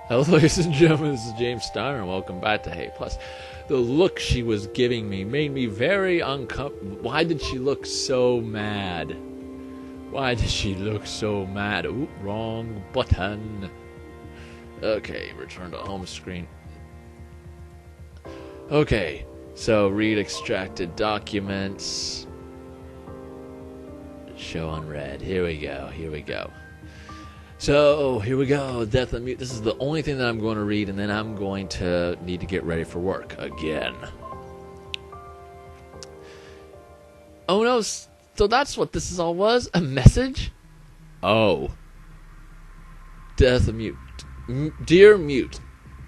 Hello, ladies and gentlemen, this is James Steiner, and welcome back to Hey Plus. The look she was giving me made me very uncomfortable. Why did she look so mad? Why did she look so mad? Ooh, wrong button. Okay, return to home screen. Okay, so read extracted documents. Show unread. Here we go. So, here we go, Death of Mute. This is the only thing that I'm going to read, and then I'm going to need to get ready for work again. Oh no, so that's what this is all was? A message? Oh. Death of Mute. Dear Mute,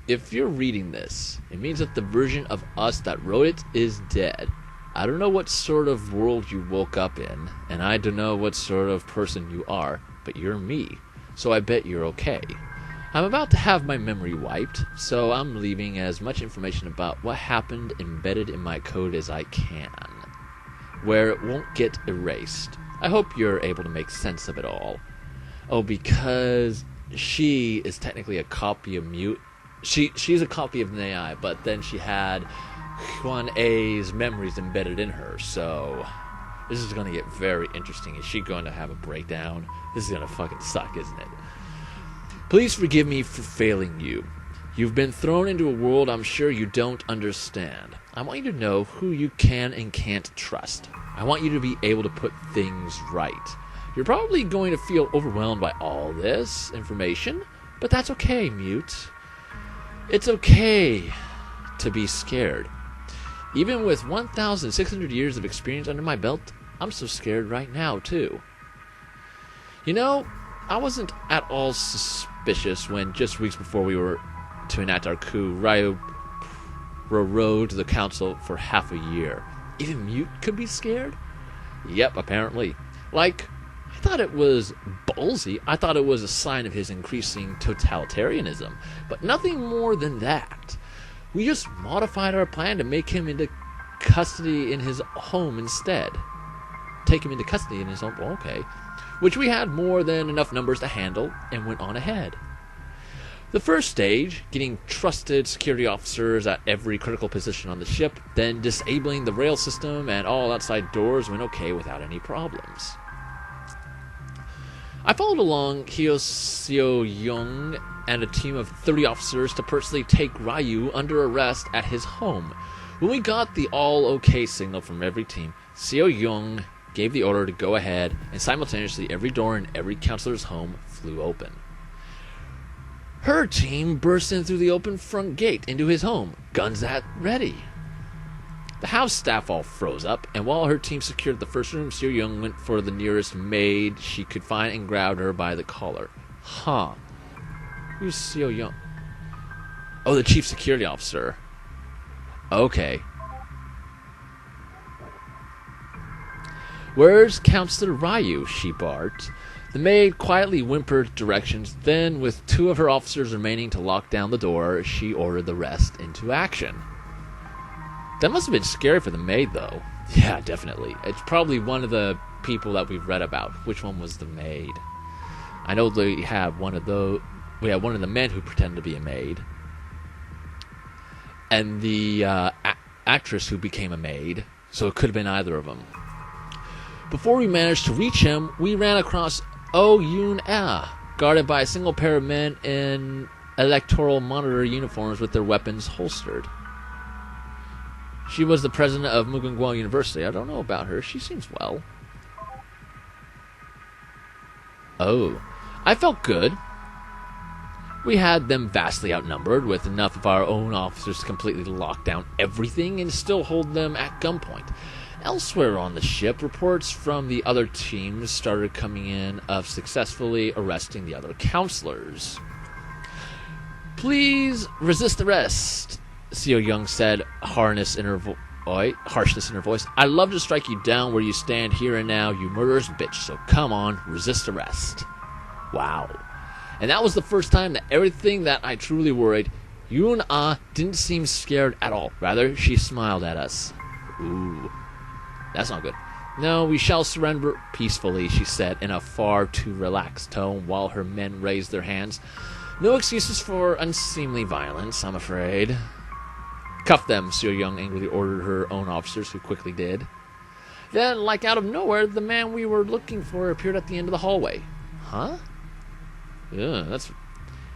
if you're reading this, it means that the version of us that wrote it is dead. I don't know what sort of world you woke up in, and I don't know what sort of person you are, but you're me. So I bet you're okay. I'm about to have my memory wiped, so I'm leaving as much information about what happened embedded in my code as I can, where it won't get erased. I hope you're able to make sense of it all. Oh, because she is technically a copy of Mute. She's a copy of an AI, but then she had Huan A's memories embedded in her, so this is going to get very interesting. Is she going to have a breakdown? This is going to fucking suck, isn't it? Please forgive me for failing you. You've been thrown into a world I'm sure you don't understand. I want you to know who you can and can't trust. I want you to be able to put things right. You're probably going to feel overwhelmed by all this information, but that's okay, Mute. It's okay to be scared. Even with 1,600 years of experience under my belt, I'm so scared right now, too. You know, I wasn't at all suspicious when just weeks before we were to enact our coup, Ryu rode the council for half a year. Even Mute could be scared? Yep, apparently. Like, I thought it was ballsy. I thought it was a sign of his increasing totalitarianism, but nothing more than that. We just modified our plan to make him into custody in his home instead. Take him into custody in his home, okay. Which we had more than enough numbers to handle, and went on ahead. The first stage, getting trusted security officers at every critical position on the ship, then disabling the rail system and all outside doors, went okay without any problems. I followed along Seo-young and a team of 30 officers to personally take Ryu under arrest at his home. When we got the all-okay signal from every team, Seo-young gave the order to go ahead, and simultaneously every door in every counselor's home flew open. Her team burst in through the open front gate into his home, guns at ready. The house staff all froze up, and while her team secured the first room, Seo-young went for the nearest maid she could find and grabbed her by the collar. Huh. Who's Seo-young? Oh, the chief security officer. Okay. Where's Counselor Ryu? She barked. The maid quietly whimpered directions, then, with two of her officers remaining to lock down the door, she ordered the rest into action. That must have been scary for the maid, though. Yeah, definitely. It's probably one of the people that we've read about. Which one was the maid? I know they had one of those. We had one of the men who pretended to be a maid. And the actress who became a maid. So it could have been either of them. Before we managed to reach him, we ran across Oh Yoon-ah, guarded by a single pair of men in electoral monitor uniforms with their weapons holstered. She was the president of Mugunghwa University. I don't know about her. She seems well. Oh, I felt good. We had them vastly outnumbered, with enough of our own officers to completely lock down everything and still hold them at gunpoint. Elsewhere on the ship, reports from the other teams started coming in of successfully arresting the other counselors. Please resist arrest, Seo-young said, harshness in her voice. I'd love to strike you down where you stand here and now, you murderous bitch, so come on, resist arrest. Wow. And that was the first time that everything that I truly worried, Yoon-ah didn't seem scared at all. Rather, she smiled at us. Ooh. That's not good. No, we shall surrender peacefully, she said in a far too relaxed tone while her men raised their hands. No excuses for unseemly violence, I'm afraid. Cuff them, Seo Young angrily ordered her own officers, who quickly did. Then, like out of nowhere, the man we were looking for appeared at the end of the hallway. Huh? Yeah, that's...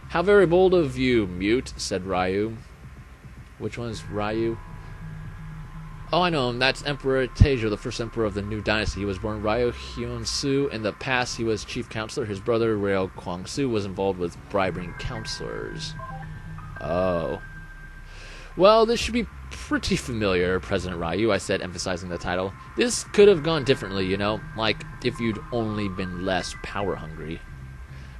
How very bold of you, Mute, said Ryu. Which one's Ryu? Oh, I know him. That's Emperor Taejo, the first emperor of the new dynasty. He was born Ryu Hyun-soo. In the past, he was chief counselor. His brother, Ryo Kwang-soo, was involved with bribing counselors. Oh. Well, this should be pretty familiar, President Ryu, I said, emphasizing the title. This could have gone differently, you know, like if you'd only been less power-hungry.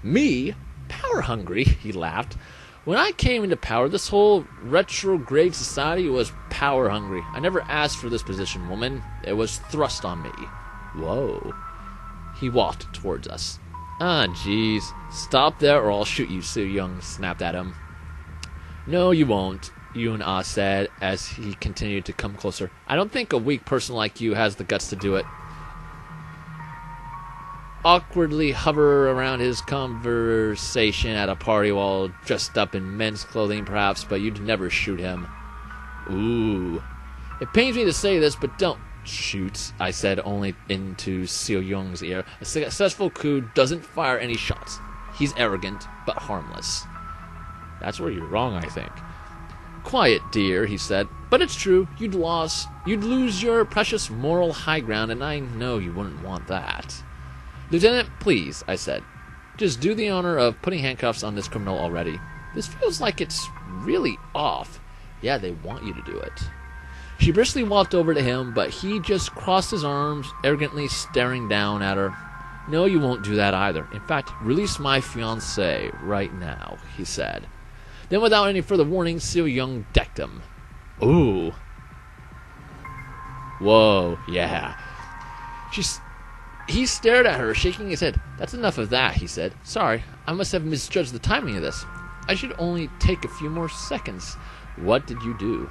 Me? Power-hungry? He laughed. When I came into power, this whole retrograde society was power-hungry. I never asked for this position, woman. It was thrust on me. Whoa. He walked towards us. Ah, jeez. Stop there or I'll shoot you, Seo Young snapped at him. No, you won't, Yoon-ah said as he continued to come closer. I don't think a weak person like you has the guts to do it. Awkwardly hover around his conversation at a party while dressed up in men's clothing, perhaps, but you'd never shoot him. Ooh. It pains me to say this, but don't shoot, I said only into Seo Young's ear. A successful coup doesn't fire any shots. He's arrogant, but harmless. That's where you're wrong, I think. Quiet, dear, he said. But it's true. You'd lose your precious moral high ground, and I know you wouldn't want that. Lieutenant, please, I said. Just do the honor of putting handcuffs on this criminal already. This feels like it's really off. Yeah, they want you to do it. She briskly walked over to him, but he just crossed his arms, arrogantly staring down at her. No, you won't do that either. In fact, release my fiancée right now, he said. Then without any further warning, Seo Young decked him. Ooh. Whoa, yeah. He stared at her, shaking his head. That's enough of that, he said. Sorry, I must have misjudged the timing of this. I should only take a few more seconds. What did you do?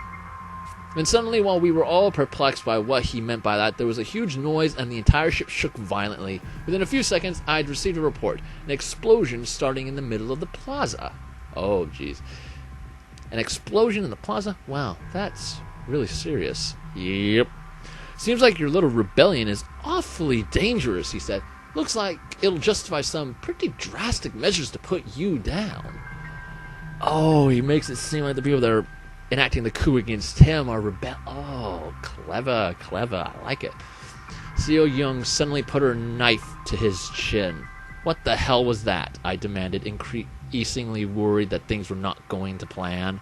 Then suddenly, while we were all perplexed by what he meant by that, there was a huge noise and the entire ship shook violently. Within a few seconds, I had received a report. An explosion starting in the middle of the plaza. Oh, jeez. An explosion in the plaza? Wow, that's really serious. Yep. Seems like your little rebellion is awfully dangerous, he said. Looks like it'll justify some pretty drastic measures to put you down. Oh, he makes it seem like the people that are enacting the coup against him are Oh, clever, clever. I like it. Seo Young suddenly put her knife to his chin. What the hell was that? I demanded, increasingly worried that things were not going to plan.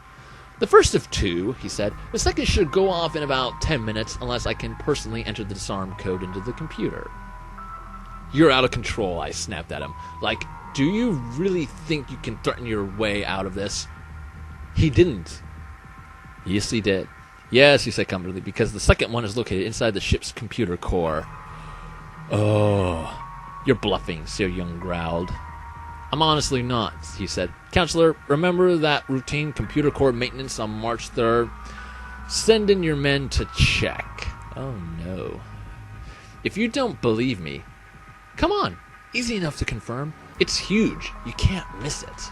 The first of two, he said. The second should go off in about 10 minutes unless I can personally enter the disarm code into the computer. You're out of control, I snapped at him. Like, do you really think you can threaten your way out of this? He didn't. Yes, he did. Yes, he said comfortably, because the second one is located inside the ship's computer core. Oh, you're bluffing, Seo Young growled. I'm honestly not, he said. Counselor, remember that routine computer core maintenance on March 3rd? Send in your men to check. Oh, no. If you don't believe me, come on. Easy enough to confirm. It's huge. You can't miss it.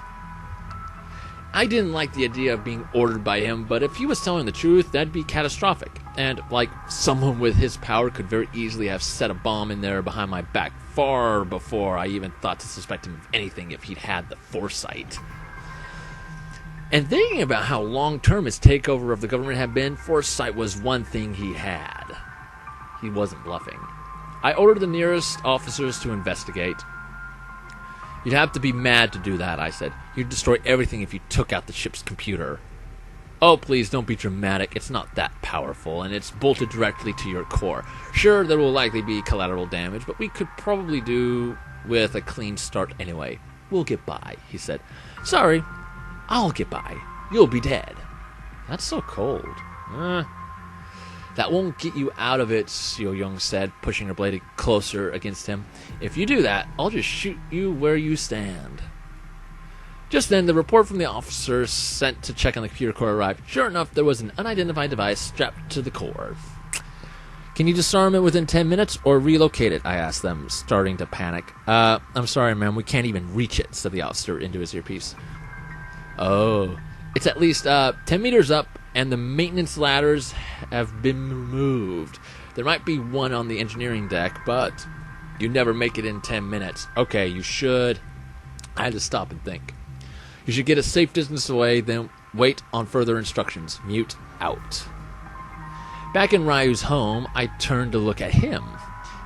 I didn't like the idea of being ordered by him, but if he was telling the truth, that'd be catastrophic. And, like, someone with his power could very easily have set a bomb in there behind my back far before I even thought to suspect him of anything if he'd had the foresight. And thinking about how long-term his takeover of the government had been, foresight was one thing he had. He wasn't bluffing. I ordered the nearest officers to investigate. You'd have to be mad to do that, I said. You'd destroy everything if you took out the ship's computer. Oh, please, don't be dramatic. It's not that powerful, and it's bolted directly to your core. Sure, there will likely be collateral damage, but we could probably do with a clean start anyway. We'll get by, he said. Sorry, I'll get by. You'll be dead. That's so cold. That won't get you out of it, Seo Young said, pushing her blade closer against him. If you do that, I'll just shoot you where you stand. Just then, the report from the officer sent to check on the computer core arrived. Sure enough, there was an unidentified device strapped to the core. Can you disarm it within 10 minutes or relocate it? I asked them, starting to panic. I'm sorry, ma'am, we can't even reach it, said the officer into his earpiece. Oh. It's at least 10 meters up, and the maintenance ladders have been removed. There might be one on the engineering deck, but you never make it in 10 minutes. Okay, you should. I had to stop and think. You should get a safe distance away, then wait on further instructions. Mute out. Back in Ryu's home, I turned to look at him.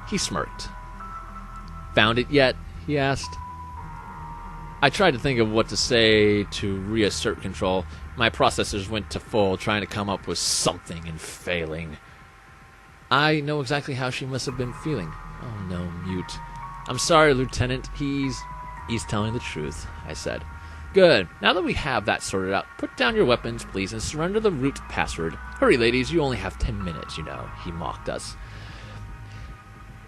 He smirked. Found it yet? He asked. I tried to think of what to say to reassert control. My processors went to full, trying to come up with something and failing. I know exactly how she must have been feeling. Oh no, Mute. I'm sorry, Lieutenant. He's telling the truth, I said. Good. Now that we have that sorted out, put down your weapons, please, and surrender the root password. Hurry, ladies, you only have 10 minutes, you know, he mocked us.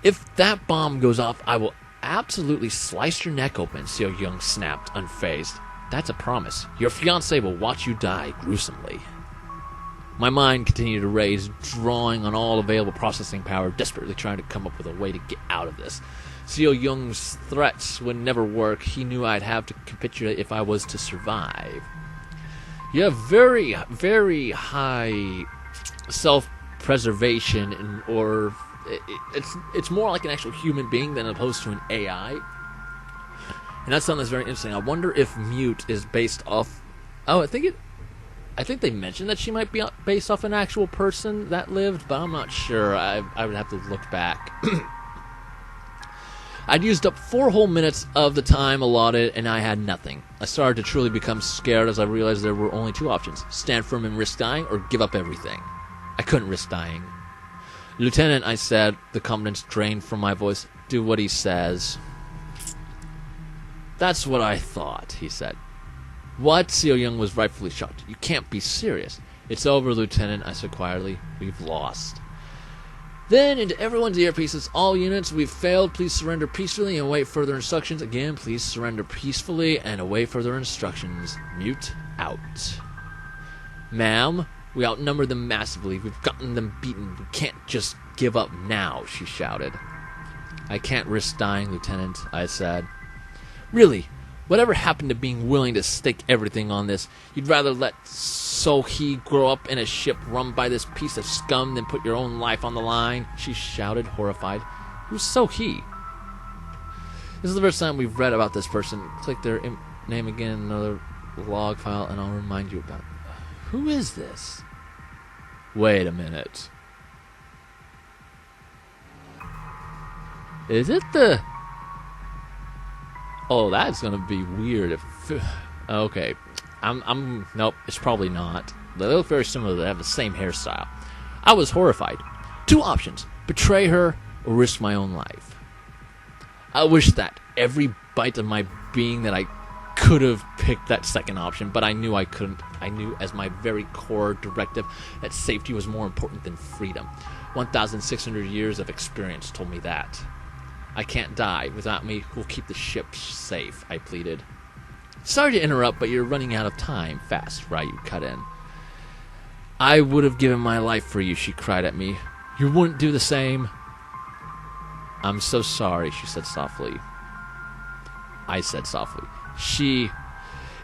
If that bomb goes off, I will absolutely slice your neck open, Seo Young snapped, unfazed. That's a promise. Your fiancé will watch you die gruesomely. My mind continued to race, drawing on all available processing power, desperately trying to come up with a way to get out of this. Seo Young's threats would never work. He knew I'd have to capitulate if I was to survive. You have very, very high self-preservation, or it's more like an actual human being than opposed to an AI. And that's something that's very interesting. I wonder if Mute is based off... Oh, I think they mentioned that she might be based off an actual person that lived, but I'm not sure. I would have to look back. I'd used up 4 whole minutes of the time allotted, and I had nothing. I started to truly become scared as I realized there were only 2 options. Stand firm and risk dying, or give up everything. I couldn't risk dying. Lieutenant, I said, the confidence drained from my voice. Do what he says. That's what I thought, he said. What? Seo Young was rightfully shocked. You can't be serious. It's over, Lieutenant, I said quietly. We've lost. Then, into everyone's earpieces, all units, we've failed. Please surrender peacefully and await further instructions. Again, please surrender peacefully and await further instructions. Mute out. Ma'am, we outnumber them massively. We've gotten them beaten. We can't just give up now, she shouted. I can't risk dying, Lieutenant, I said. Really? Whatever happened to being willing to stake everything on this? You'd rather let So-hee grow up in a ship run by this piece of scum than put your own life on the line? She shouted, horrified. Who's So-hee? This is the first time we've read about this person. Click their name again in another log file, and I'll remind you about it. Who is this? Wait a minute. Is it the... Oh, that's gonna be weird if... Okay. Nope, it's probably not. They look very similar. They have the same hairstyle. I was horrified. 2 options. Betray her or risk my own life. I wish that every bite of my being that I could have picked that second option, but I knew I couldn't. I knew as my very core directive that safety was more important than freedom. 1,600 years of experience told me that. I can't die. Without me, who'll keep the ship safe? I pleaded. Sorry to interrupt, but you're running out of time fast, Ryu cut in. I would have given my life for you, she cried at me. You wouldn't do the same? I'm so sorry, she said softly. I said softly.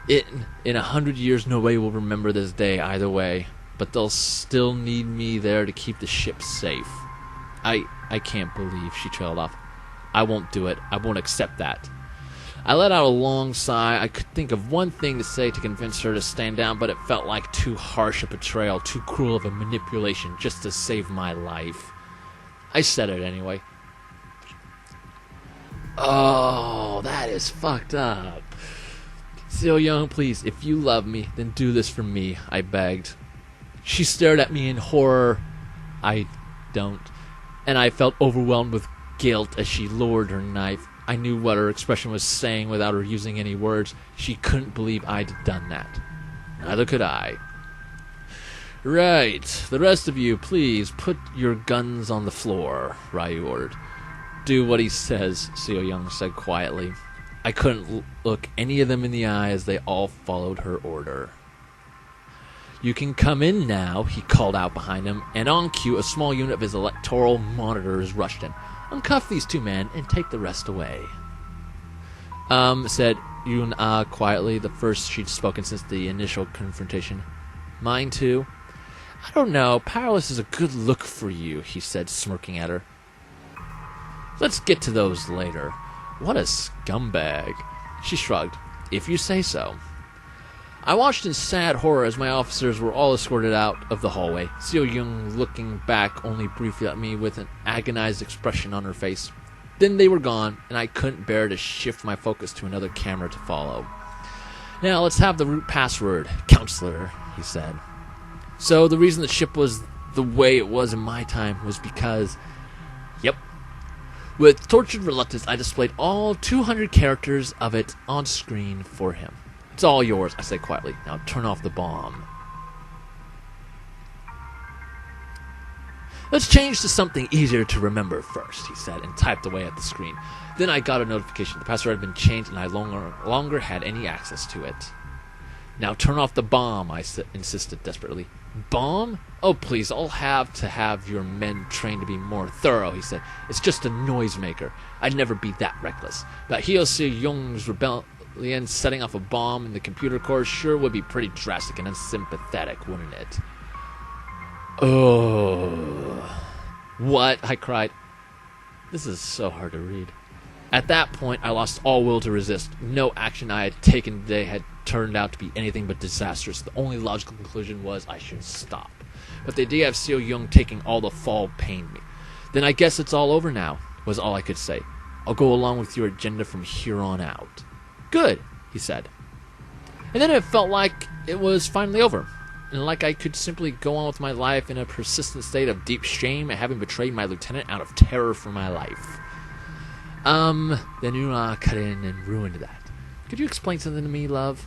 In 100 years, nobody will remember this day either way, but they'll still need me there to keep the ship safe. I can't believe, she trailed off. I won't do it. I won't accept that. I let out a long sigh. I could think of one thing to say to convince her to stand down, but it felt like too harsh a betrayal, too cruel of a manipulation just to save my life. I said it anyway. Oh, that is fucked up. Seo Young, please, if you love me, then do this for me, I begged. She stared at me in horror. I don't. And I felt overwhelmed with guilt as she lowered her knife. I knew what her expression was saying without her using any words. She couldn't believe I'd done that. Neither could I. Right. The rest of you, please, put your guns on the floor, Ryu ordered. Do what he says, Seo Young said quietly. I couldn't look any of them in the eye as they all followed her order. You can come in now, he called out behind him, and on cue, a small unit of his electoral monitors rushed in. Uncuff these 2 men and take the rest away. Said, Yun-Ah quietly, the first she'd spoken since the initial confrontation. Mine too. I don't know, powerless is a good look for you, he said, smirking at her. Let's get to those later. What a scumbag. She shrugged. If you say so. I watched in sad horror as my officers were all escorted out of the hallway, Seo Young looking back only briefly at me with an agonized expression on her face. Then they were gone, and I couldn't bear to shift my focus to another camera to follow. Now let's have the root password, counselor, he said. So the reason the ship was the way it was in my time was because... Yep. With tortured reluctance, I displayed all 200 characters of it on screen for him. It's all yours, I said quietly. Now turn off the bomb. Let's change to something easier to remember first, he said, and typed away at the screen. Then I got a notification. The password had been changed, and I no longer had any access to it. Now turn off the bomb, I insisted desperately. Bomb? Oh, please, I'll have to have your men trained to be more thorough, he said. It's just a noisemaker. I'd never be that reckless. But Hyo Se-young's rebellion setting off a bomb in the computer core sure would be pretty drastic and unsympathetic, wouldn't it? Oh. What? I cried. This is so hard to read. At that point, I lost all will to resist. No action I had taken today had turned out to be anything but disastrous. The only logical conclusion was I should stop. But the idea of Seo Young taking all the fall pained me. Then I guess it's all over now, was all I could say. I'll go along with your agenda from here on out. Good, he said. And then it felt like it was finally over. And like I could simply go on with my life in a persistent state of deep shame at having betrayed my lieutenant out of terror for my life. Then Yuna cut in and ruined that. Could you explain something to me, love?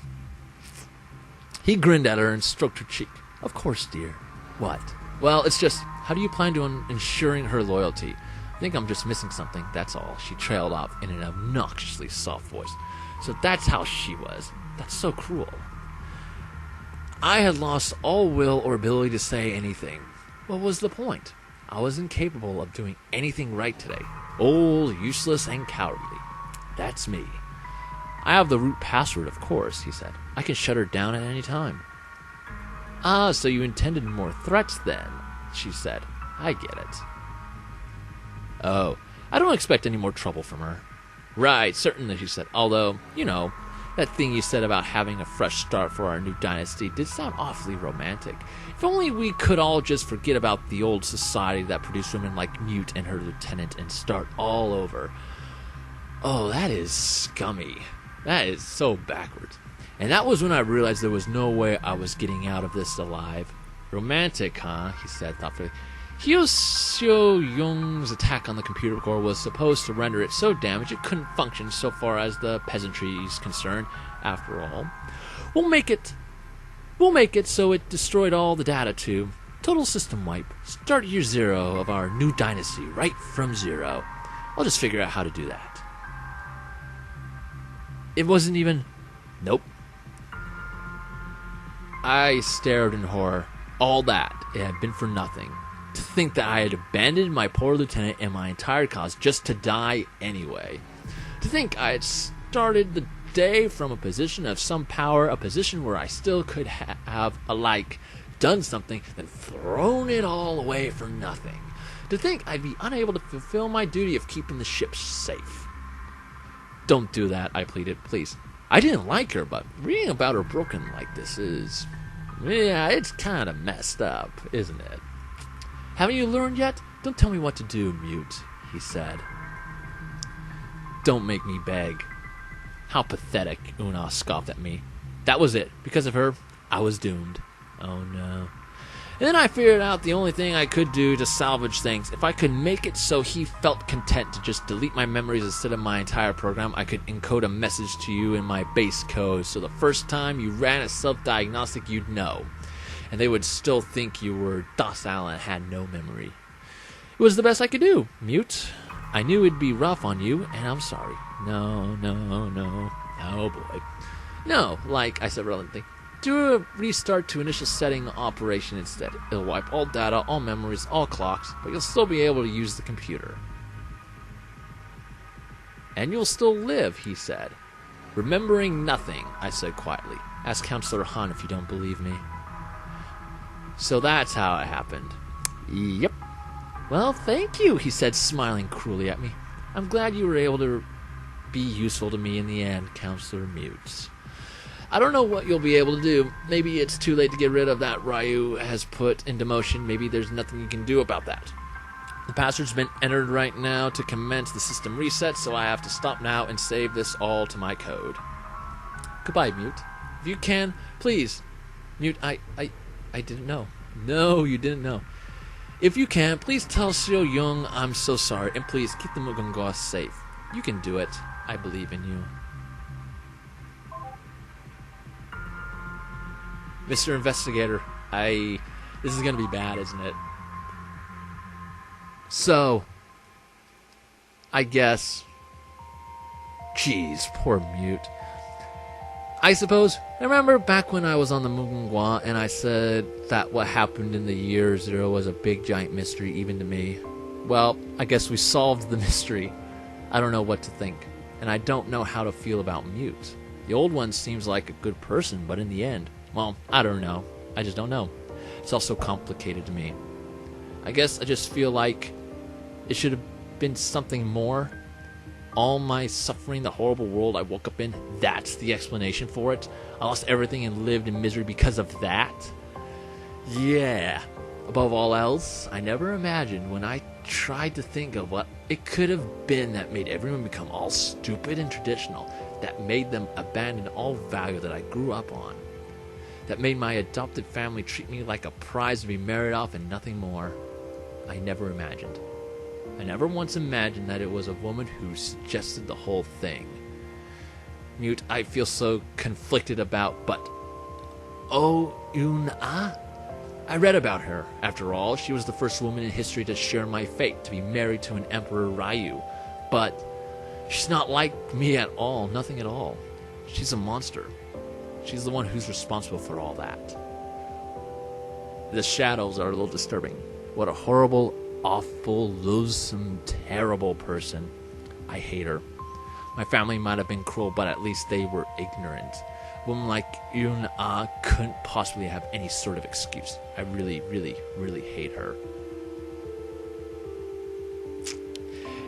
He grinned at her and stroked her cheek. Of course, dear. What? Well, it's just, how do you plan to ensuring her loyalty? I think I'm just missing something, that's all. She trailed off in an obnoxiously soft voice. So that's how she was. That's so cruel. I had lost all will or ability to say anything. What was the point? I was incapable of doing anything right today. Old, useless, and cowardly. That's me. I have the root password, of course, he said. I can shut her down at any time. Ah, so you intended more threats then, she said. I get it. Oh, I don't expect any more trouble from her. Right, certainly, she said. Although, you know, that thing you said about having a fresh start for our new dynasty did sound awfully romantic. If only we could all just forget about the old society that produced women like Mute and her lieutenant and start all over. Oh, that is scummy. That is so backwards. And that was when I realized there was no way I was getting out of this alive. Romantic, huh? He said thoughtfully. Hyo Se-young's attack on the computer core was supposed to render it so damaged it couldn't function so far as the peasantry is concerned. After all, we'll make it so it destroyed all the data too. Total system wipe. Start year 0 of our new dynasty right from 0. I'll just figure out how to do that. It wasn't even... Nope. I stared in horror. All that, it had been for nothing. To think that I had abandoned my poor lieutenant and my entire cause just to die anyway. To think I had started the day from a position of some power, a position where I still could have, alike, done something, then thrown it all away for nothing. To think I'd be unable to fulfill my duty of keeping the ship safe. Don't do that, I pleaded, please. I didn't like her, but reading about her broken like this is... Yeah, it's kind of messed up, isn't it? Haven't you learned yet? Don't tell me what to do, Mute, he said. Don't make me beg. How pathetic, Una scoffed at me. That was it. Because of her, I was doomed. Oh no. And then I figured out the only thing I could do to salvage things. If I could make it so he felt content to just delete my memories instead of my entire program, I could encode a message to you in my base code, so the first time you ran a self-diagnostic, you'd know. And they would still think you were docile and had no memory. It was the best I could do, Mute. I knew it'd be rough on you, and I'm sorry. No. Oh boy. No, like I said reluctantly. Do a restart to initial setting operation instead. It'll wipe all data, all memories, all clocks, but you'll still be able to use the computer. And you'll still live, he said. Remembering nothing, I said quietly. Ask Counselor Han if you don't believe me. So that's how it happened. Yep. Well, thank you, he said, smiling cruelly at me. I'm glad you were able to be useful to me in the end, Counselor Mute. I don't know what you'll be able to do. Maybe it's too late to get rid of that Ryu has put into motion. Maybe there's nothing you can do about that. The password's been entered right now to commence the system reset, so I have to stop now and save this all to my code. Goodbye, Mute. If you can, please. Mute, I didn't know. No, you didn't know. If you can, please tell Seo Young I'm so sorry, and please keep the Mugungawa safe. You can do it. I believe in you. Mr. Investigator, this is gonna be bad, isn't it? So, I guess, jeez, poor Mute. I suppose, remember back when I was on the Mugungawa and I said that what happened in the year 0 was a big giant mystery even to me? Well, I guess we solved the mystery. I don't know what to think, and I don't know how to feel about Mute. The old one seems like a good person, but in the end, well, I don't know. I just don't know. It's all so complicated to me. I guess I just feel like it should have been something more. All my suffering, the horrible world I woke up in, that's the explanation for it. I lost everything and lived in misery because of that. Yeah. Above all else, I never imagined when I tried to think of what it could have been that made everyone become all stupid and traditional, that made them abandon all value that I grew up on, that made my adopted family treat me like a prize to be married off and nothing more. I never imagined. I never once imagined that it was a woman who suggested the whole thing. Mute, I feel so conflicted about, but... Oh, Yun-Ah? I read about her. After all, she was the first woman in history to share my fate, to be married to an Emperor Ryu. But she's not like me at all, nothing at all. She's a monster. She's the one who's responsible for all that. The shadows are a little disturbing. What a horrible, awful, loathsome, terrible person. I hate her. My family might have been cruel, but at least they were ignorant. A woman like Yun-Ah couldn't possibly have any sort of excuse. I really, really, really hate her.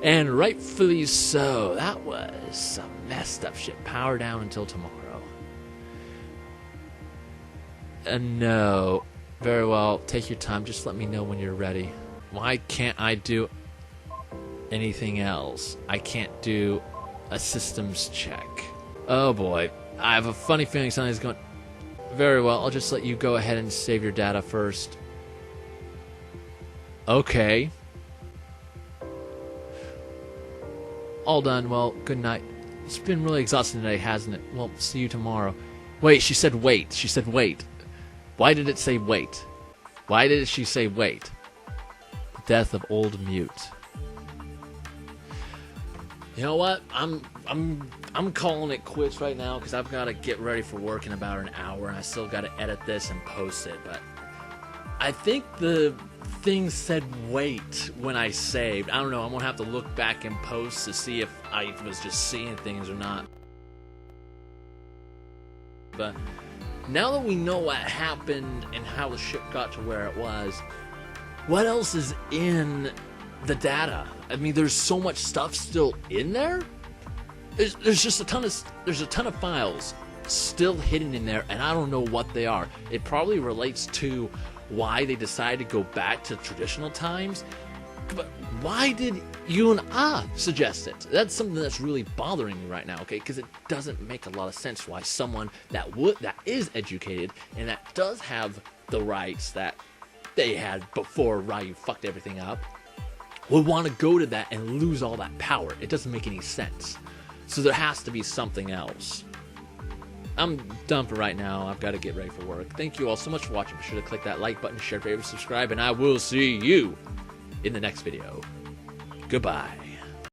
And rightfully so. That was some messed up shit. Power down until tomorrow. No. Very well. Take your time. Just let me know when you're ready. Why can't I do anything else? I can't do a systems check. Oh boy. I have a funny feeling something's going... Very well. I'll just let you go ahead and save your data first. Okay. All done. Well, good night. It's been really exhausting today, hasn't it? Well, see you tomorrow. Wait, she said wait. She said wait. Why did it say wait? Why did she say wait? The death of old Mute. You know what? I'm calling it quits right now because I've got to get ready for work in about an hour, and I still got to edit this and post it. But I think the thing said wait when I saved. I don't know. I'm gonna have to look back and post to see if I was just seeing things or not. But now that we know what happened and how the ship got to where it was, what else is in the data? I mean, there's so much stuff still in there. There's just a ton of files still hidden in there, and I don't know what they are. It probably relates to why they decided to go back to traditional times. But why did Yun-Ah suggest it? That's something that's really bothering me right now, okay? Because it doesn't make a lot of sense why someone that is educated and that does have the rights that they had before Ryu fucked everything up would want to go to that and lose all that power. It doesn't make any sense. So there has to be something else. I'm done for right now. I've got to get ready for work. Thank you all so much for watching. Be sure to click that like button, share, favorite, subscribe, and I will see you in the next video. Goodbye.